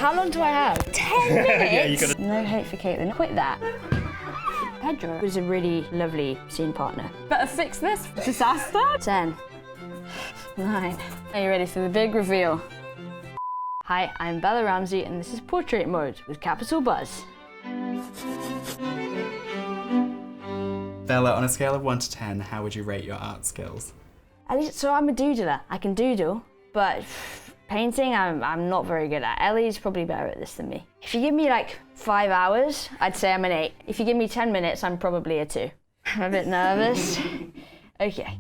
how long do I have? 10 minutes? Yeah, you gotta... No hate for Kaitlyn, quit that. Pedro was a really lovely scene partner. Better fix this disaster. 10, 9. Are you ready for the big reveal? Hi, I'm Bella Ramsey and this is Portrait Mode with Capital Buzz. Bella, on a scale of 1 to 10, how would you rate your art skills? At least, so I'm a doodler. I can doodle, but painting I'm not very good at. Ellie's probably better at this than me. If you give me like 5 hours, I'd say I'm an 8. If you give me 10 minutes, I'm probably a 2. I'm a bit nervous. Okay,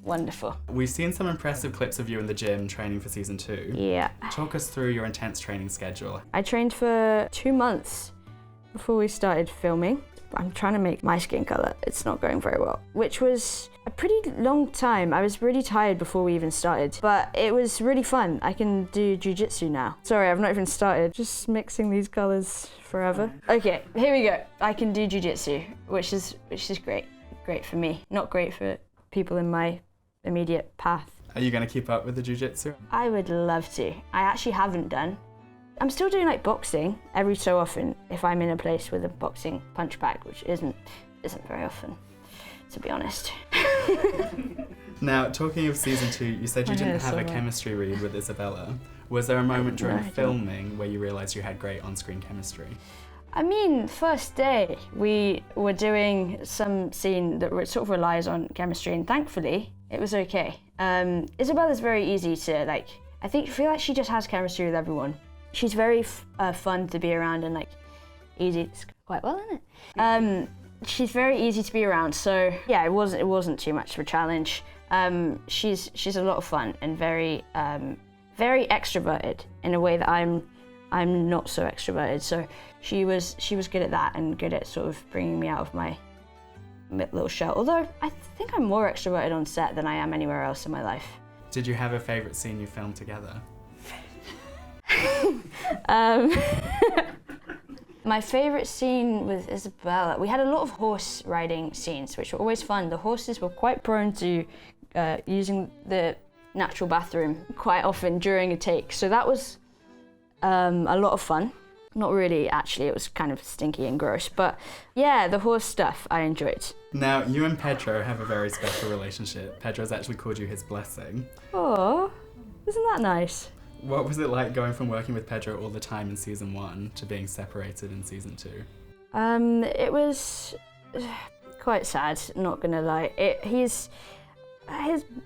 wonderful. We've seen some impressive clips of you in the gym training for season 2. Yeah. Talk us through your intense training schedule. I trained for 2 months before we started filming. I'm trying to make my skin colour. It's not going very well, which was a pretty long time. I was really tired before we even started, but it was really fun. I can do jiu-jitsu now. Sorry, I've not even started. Just mixing these colours forever. Okay, here we go. I can do jiu-jitsu, which is great. Great for me, not great for people in my immediate path. Are you going to keep up with the jiu-jitsu? I would love to. I actually haven't done. I'm still doing like boxing every so often if I'm in a place with a boxing punch bag, which isn't very often, to be honest. Now, talking of season 2, you said you didn't have a chemistry read with Isabela. Was there a moment during filming where you realised you had great on-screen chemistry? I mean, first day, we were doing some scene that sort of relies on chemistry, and thankfully, it was okay. Isabela's very easy to, like, I feel like she just has chemistry with everyone. She's very fun to be around and like easy. It's quite well, isn't it? She's very easy to be around. So yeah, it wasn't too much of a challenge. She's a lot of fun and very extroverted in a way that I'm not so extroverted. So she was good at that and good at sort of bringing me out of my little shell. Although I think I'm more extroverted on set than I am anywhere else in my life. Did you have a favourite scene you filmed together? My favourite scene with Isabela, we had a lot of horse riding scenes, which were always fun. The horses were quite prone to using the natural bathroom quite often during a take, so that was a lot of fun. Not really, actually, it was kind of stinky and gross, but yeah, the horse stuff I enjoyed. Now, you and Pedro have a very special relationship. Pedro's actually called you his blessing. Oh, isn't that nice? What was it like going from working with Pedro all the time in season 1 to being separated in season 2? It was quite sad, not gonna lie.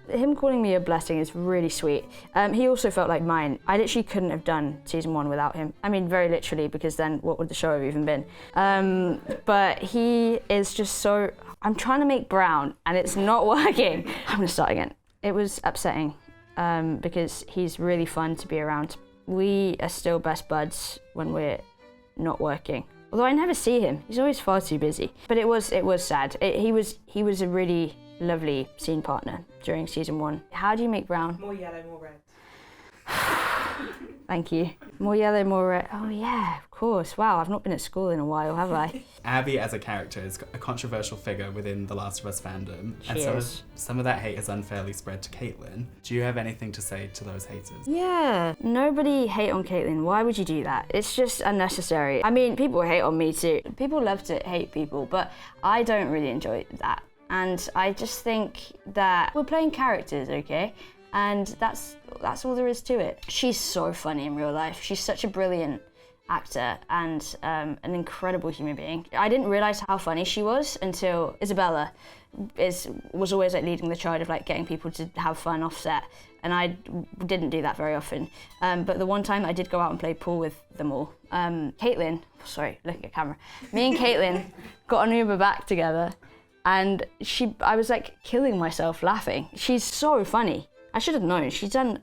Him calling me a blessing is really sweet. He also felt like mine. I literally couldn't have done season 1 without him. I mean, very literally, because then what would the show have even been? But he is just so... I'm trying to make brown and it's not working. I'm gonna start again. It was upsetting. Because he's really fun to be around. We are still best buds when we're not working. Although I never see him, he's always far too busy. But it was sad. He was a really lovely scene partner during season 1. How do you make brown? More yellow, more red. Thank you. More yellow, more red. Oh yeah, of course. Wow, I've not been at school in a while, have I? Abby as a character is a controversial figure within the Last of Us fandom. Some of that hate is unfairly spread to Kaitlyn. Do you have anything to say to those haters? Yeah, nobody hate on Kaitlyn. Why would you do that? It's just unnecessary. I mean, people hate on me too. People love to hate people, but I don't really enjoy that. And I just think that we're playing characters, okay? And that's all there is to it. She's so funny in real life. She's such a brilliant actor and an incredible human being. I didn't realise how funny she was until Isabela was always like leading the charge of like getting people to have fun off set, and I didn't do that very often. But the one time I did go out and play pool with them all, Kaitlyn, sorry, look at camera. Me and Kaitlyn got an Uber back together, and I was like killing myself laughing. She's so funny. I should have known. She's done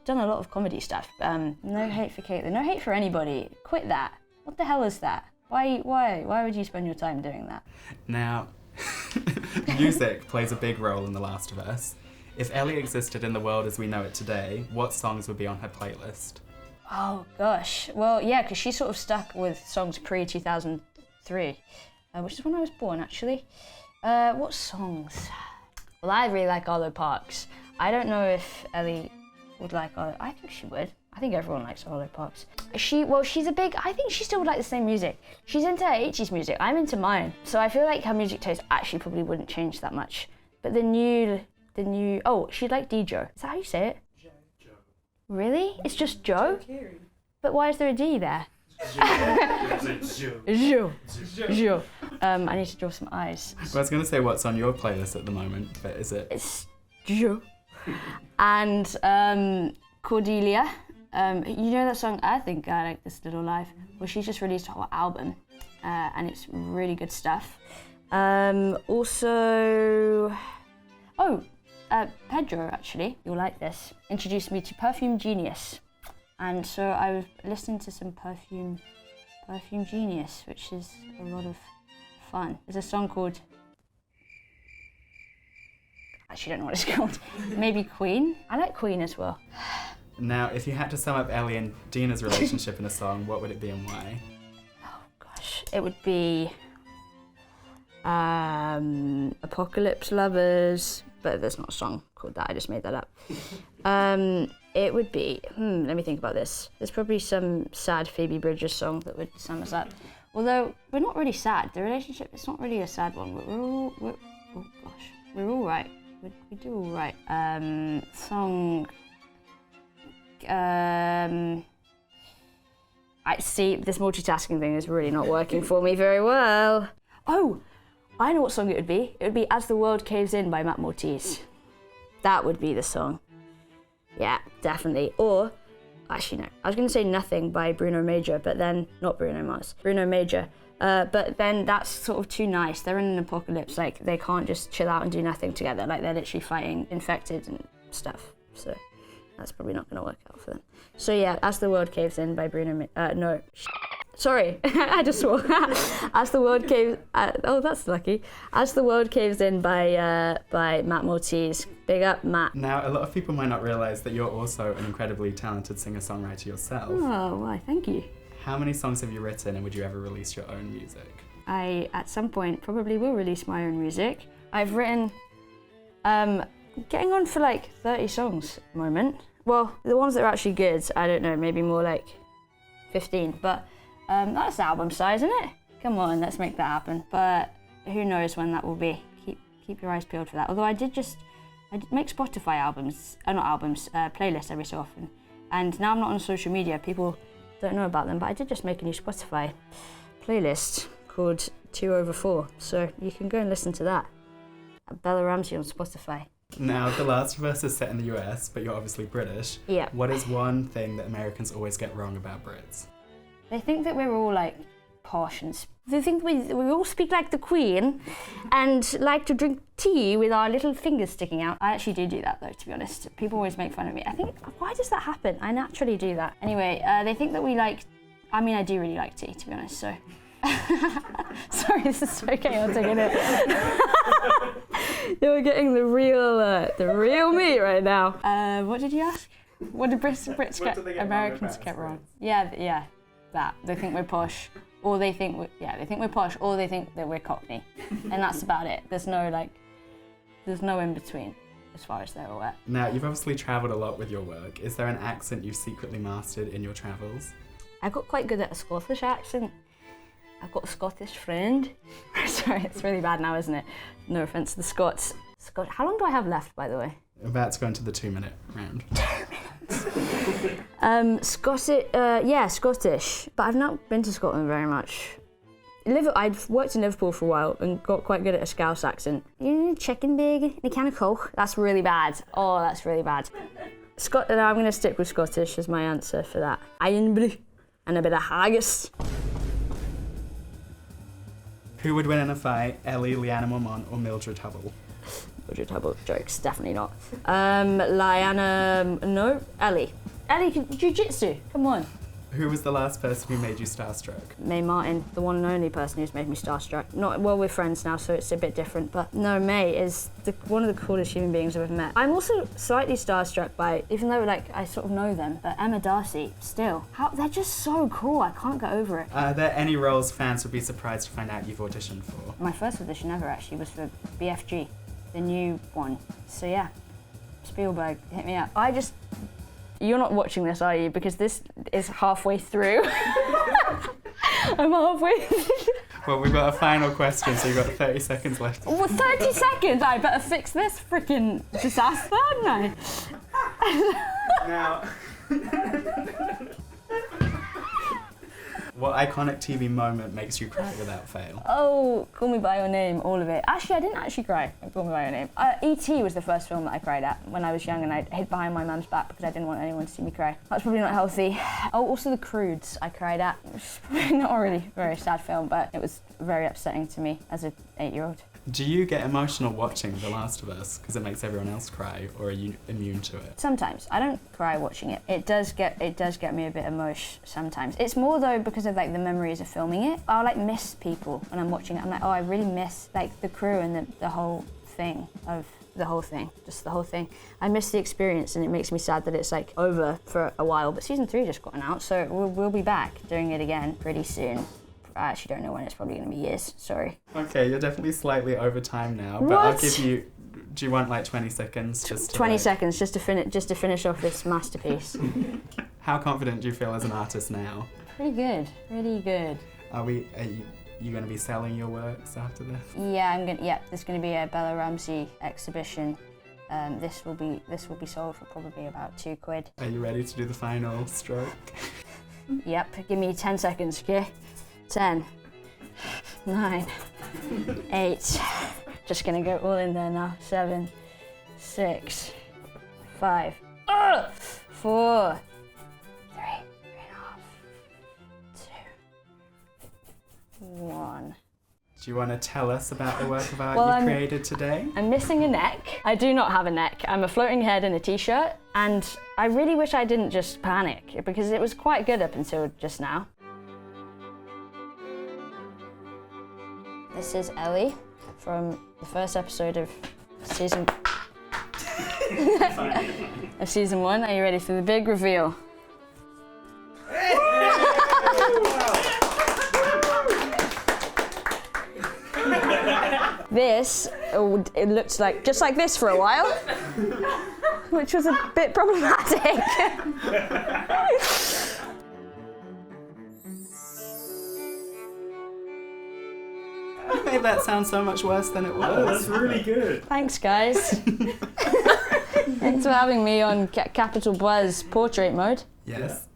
a lot of comedy stuff. No hate for Kaitlyn. No hate for anybody. Quit that. What the hell is that? Why would you spend your time doing that? Now, music plays a big role in The Last of Us. If Ellie existed in the world as we know it today, what songs would be on her playlist? Oh gosh. Well, yeah, because she's sort of stuck with songs pre-2003, which is when I was born, actually. What songs? Well, I really like Arlo Parks. I don't know if Ellie would like Arlo. I think she would. I think everyone likes Hollow Parks. She's a big, I think she still would like the same music. She's into her 80s music, I'm into mine. So I feel like her music taste actually probably wouldn't change that much. But the new, oh, she'd like D-Joe. Is that how you say it? Joe. Really? It's just Joe? But why is there a D there? Joe. I need to draw some eyes. Well, I was going to say what's on your playlist at the moment, but is it? It's Joe. And Cordelia. You know that song, I Think I Like This Little Life? Well, she just released a whole album, and it's really good stuff. Pedro, actually, you'll like this, introduced me to Perfume Genius. And so I was listening to some Perfume Genius, which is a lot of fun. There's a song called, I actually don't know what it's called, maybe Queen? I like Queen as well. Now, if you had to sum up Ellie and Dina's relationship in a song, what would it be and why? Oh gosh, it would be Apocalypse Lovers, but there's not a song called that, I just made that up. It would be, let me think about this. There's probably some sad Phoebe Bridgers song that would sum us up. Although, we're not really sad. The relationship, it's not really a sad one. We're all right. We do all right. I see, this multitasking thing is really not working for me very well. Oh, I know what song it would be. It would be As the World Caves In by Matt Maltese. That would be the song. Yeah, definitely. Or, actually no, I was gonna say Nothing by Bruno Major, but then, not Bruno Mars, Bruno Major. But then that's sort of too nice. They're in an apocalypse, like they can't just chill out and do nothing together. Like they're literally fighting infected and stuff. So that's probably not gonna work out for them. So yeah, As the World Caves In by Bruno no. Sorry, I just swore. As the World Caves, oh that's lucky. As the World Caves In by Matt Maltese. Big up, Matt. Now, a lot of people might not realise that you're also an incredibly talented singer-songwriter yourself. Oh, why, thank you. How many songs have you written, and would you ever release your own music? I, at some point, probably will release my own music. I've written, getting on for like 30 songs at the moment. Well, the ones that are actually good, I don't know, maybe more like 15, but that's album size, isn't it? Come on, let's make that happen. But who knows when that will be. Keep your eyes peeled for that. Although I make Spotify playlists every so often. And now I'm not on social media, people don't know about them, but I did just make a new Spotify playlist called 2 over 4. So you can go and listen to that. Bella Ramsey on Spotify. Now, The Last of Us is set in the US, but you're obviously British. Yeah. What is one thing that Americans always get wrong about Brits? They think that we're all like posh and they think we all speak like the Queen and like to drink tea with our little fingers sticking out. I actually do that though, to be honest. People always make fun of me. I think, why does that happen? I naturally do that. Anyway, they think that we like, I mean, I do really like tea, to be honest, so. Sorry, this is so chaotic, isn't it? You're getting the real me right now. What did you ask? What did Brits get, Americans get wrong? Yeah, that. They think we're posh. Or they think we're posh, or they think that we're Cockney. And that's about it. There's no in between, as far as they're aware. Now, you've obviously travelled a lot with your work. Is there an accent you've secretly mastered in your travels? I got quite good at a Scottish accent. I've got a Scottish friend. Sorry, it's really bad now, isn't it? No offence to the Scots. How long do I have left, by the way? About to go into the 2-minute round. 2 minutes. Scottish. But I've not been to Scotland very much. I've worked in Liverpool for a while and got quite good at a Scouse accent. Chicken big, the can of Coke. That's really bad. Oh, that's really bad. Scotland. I'm going to stick with Scottish as my answer for that. Ironbrew and a bit of haggis. Who would win in a fight, Ellie, Liana Mormont, or Mildred Hubble? Mildred Hubble, jokes, definitely not. Liana, no, Ellie. Ellie, jiu-jitsu, come on. Who was the last person who made you starstruck? May Martin, the one and only person who's made me starstruck. We're friends now, so it's a bit different, but no, May is one of the coolest human beings I've ever met. I'm also slightly starstruck by, even though I sort of know them, but Emma Darcy, still. They're just so cool, I can't get over it. Are there any roles fans would be surprised to find out you've auditioned for? My first audition ever actually was for BFG, the new one. So yeah, Spielberg, hit me up. I just You're not watching this, are you? Because this is halfway through. I'm halfway through. Well, we've got a final question, so you've got 30 seconds left. Well, 30 seconds? I better fix this freaking disaster, hadn't I? Now, what iconic TV moment makes you cry without fail? Oh, Call Me By Your Name, all of it. Actually, I didn't actually cry at Call Me By Your Name. E.T. was the first film that I cried at when I was young, and I hid behind my mum's back because I didn't want anyone to see me cry. That's probably not healthy. Oh, also The Croods I cried at. It was probably not a really very sad film, but it was very upsetting to me as an 8-year-old. Do you get emotional watching The Last of Us because it makes everyone else cry, or are you immune to it? Sometimes. I don't cry watching it. It does get me a bit emotional sometimes. It's more though because of like the memories of filming it. I'll like miss people when I'm watching it. I'm like, oh, I really miss like the crew and the whole thing of the whole thing, just the whole thing. I miss the experience, and it makes me sad that it's like over for a while. But season 3 just gotten out, so we'll be back doing it again pretty soon. I actually don't know when. It's probably going to be years. Sorry. Okay, you're definitely slightly over time now, but what? I'll give you. Do you want like 20 seconds? Just to 20 like... seconds, just to finish off this masterpiece. How confident do you feel as an artist now? Pretty good. Really good. Are you going to be selling your works after this? Yeah, there's going to be a Bella Ramsey exhibition. This will be sold for probably about £2. Are you ready to do the final stroke? Yep. Give me 10 seconds, okay? 10, 9, 8. Just gonna go all in there now. 7, 6, 5, 4, 3, 3.5, 2, 1. Do you want to tell us about the work of art you created today? I'm missing a neck. I do not have a neck. I'm a floating head in a t-shirt, and I really wish I didn't just panic because it was quite good up until just now. This is Ellie from the first episode of season 1. Are you ready for the big reveal? This, it looked like just like this for a while, which was a bit problematic. You made that sound so much worse than it was. Oh, that's really good. Thanks, guys. Thanks for having me on Capital Buzz portrait mode. Yes.